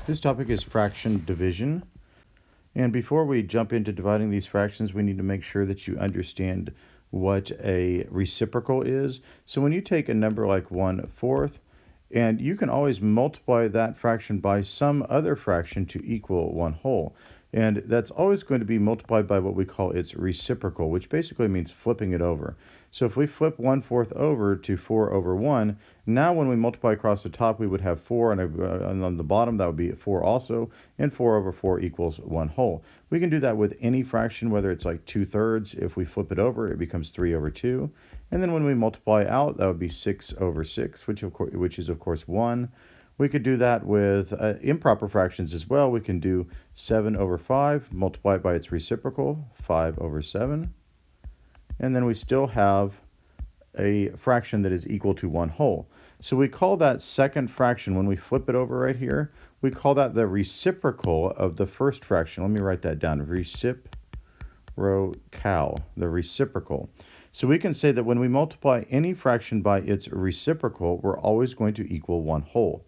This topic is fraction division. And before we jump into dividing these fractions, we need to make sure that you understand what a reciprocal is. So when you take a number like 1/4, and you can always multiply that fraction by some other fraction to equal 1/2. And that's always going to be multiplied by what we call its reciprocal, which basically means flipping it over. So if we flip 1/4 over to 4/1, now when we multiply across the top, we would have 4, and on the bottom, that would be 4 also, and 4/4 equals 1/2. We can do that with any fraction, whether it's like 2/3. If we flip it over, it becomes 3/2. And then when we multiply out, that would be 6/6, which is, of course, 1. We could do that with improper fractions as well. We can do 7/5, multiply it by its reciprocal, 5/7. And then we still have a fraction that is equal to 1/2. So we call that second fraction, when we flip it over right here, we call that the reciprocal of the first fraction. Let me write that down, reciprocal, the reciprocal. So we can say that when we multiply any fraction by its reciprocal, we're always going to equal 1/2.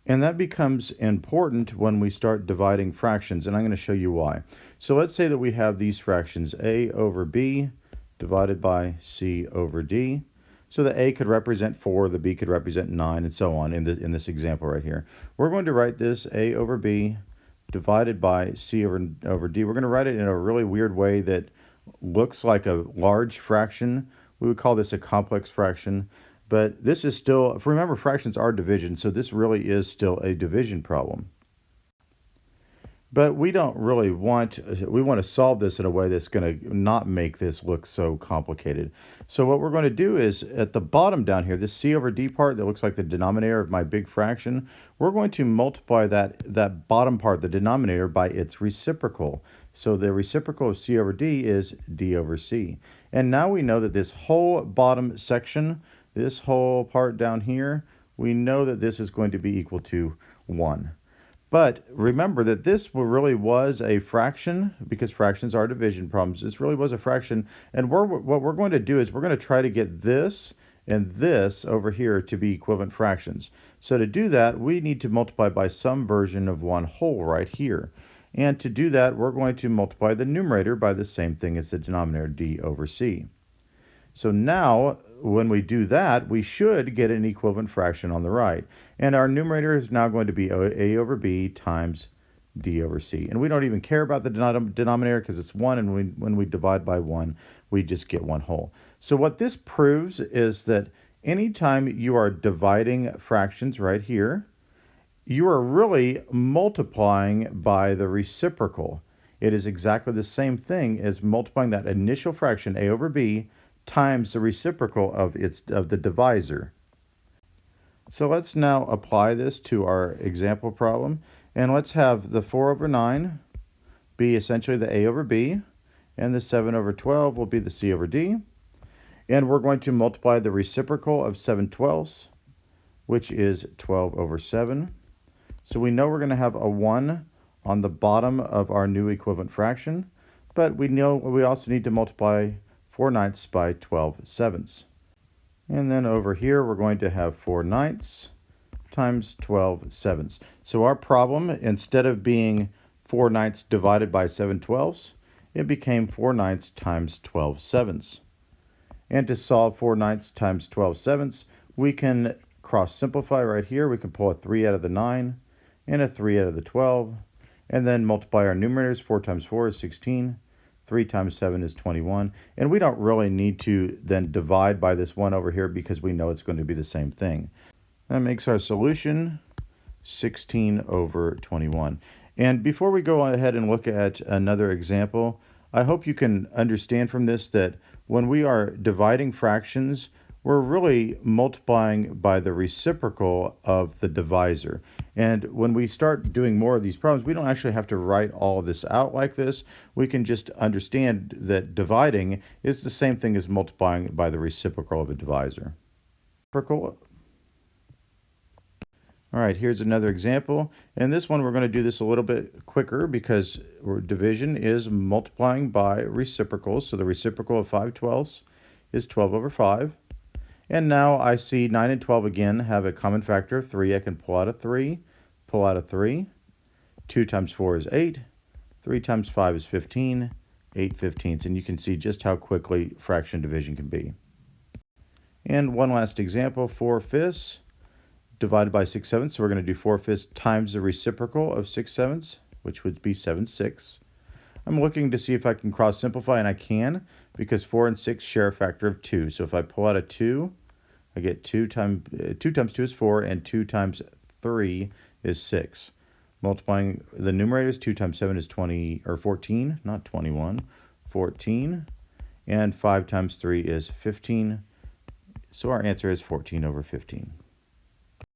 And that becomes important when we start dividing fractions, and I'm going to show you why. So let's say that we have these fractions, a over b divided by c over d. So the a could represent 4, the b could represent 9, and so on in this example right here. We're going to write this a over b divided by c over d. We're going to write it in a really weird way that looks like a large fraction. We would call this a complex fraction. But this is still, if remember, fractions are division, so this really is still a division problem. But we don't really we want to solve this in a way that's going to not make this look so complicated. So what we're going to do is, at the bottom down here, this c over d part that looks like the denominator of my big fraction, we're going to multiply that bottom part, the denominator, by its reciprocal. So the reciprocal of c over d is d over c. And now we know that this whole bottom section, this whole part down here, we know that this is going to be equal to 1. But remember that this really was a fraction, because fractions are division problems. This really was a fraction. And what we're going to do is we're going to try to get this and this over here to be equivalent fractions. So to do that, we need to multiply by some version of 1/2 right here. And to do that, we're going to multiply the numerator by the same thing as the denominator, d over c. So now, when we do that, we should get an equivalent fraction on the right. And our numerator is now going to be a over b times d over c. And we don't even care about the denominator because it's 1, and when we divide by 1, we just get 1/2. So what this proves is that anytime you are dividing fractions right here, you are really multiplying by the reciprocal. It is exactly the same thing as multiplying that initial fraction, a over b, times the reciprocal of the divisor. So let's now apply this to our example problem, and let's have the 4/9 be essentially the a over b, and the 7/12 will be the c over d, and we're going to multiply the reciprocal of 7/12, which is 12/7. So we know we're going to have a 1 on the bottom of our new equivalent fraction, but we know we also need to multiply 4/9 by 12/7. And then over here, we're going to have 4/9 times 12/7. So our problem, instead of being 4/9 divided by 7/12, it became 4/9 times 12/7. And to solve 4/9 times 12/7, we can cross simplify right here. We can pull a 3 out of the 9 and a 3 out of the 12, and then multiply our numerators. 4 times 4 is 16. 3 times 7 is 21. And we don't really need to then divide by this 1 over here because we know it's going to be the same thing. That makes our solution 16/21. And before we go ahead and look at another example, I hope you can understand from this that when we are dividing fractions, we're really multiplying by the reciprocal of the divisor. And when we start doing more of these problems, we don't actually have to write all of this out like this. We can just understand that dividing is the same thing as multiplying by the reciprocal of a divisor. All right, here's another example. And this one, we're going to do this a little bit quicker because division is multiplying by reciprocals. So the reciprocal of 5/12 is 12/5. And now I see 9 and 12 again have a common factor of 3. I can pull out a 3. pull out a 3. 2 times 4 is 8. 3 times 5 is 15. 8/15. And you can see just how quickly fraction division can be. And one last example, 4/5 divided by 6/7. So we're going to do 4/5 times the reciprocal of 6/7, which would be 7/6. I'm looking to see if I can cross simplify, and I can, because 4 and 6 share a factor of 2. So if I pull out a 2, I get 2 times 2 is 4, and 2 times 3 is 6. Multiplying the numerators, 2 times 7 is 20, or 14, not 21, 14. And 5 times 3 is 15. So our answer is 14/15.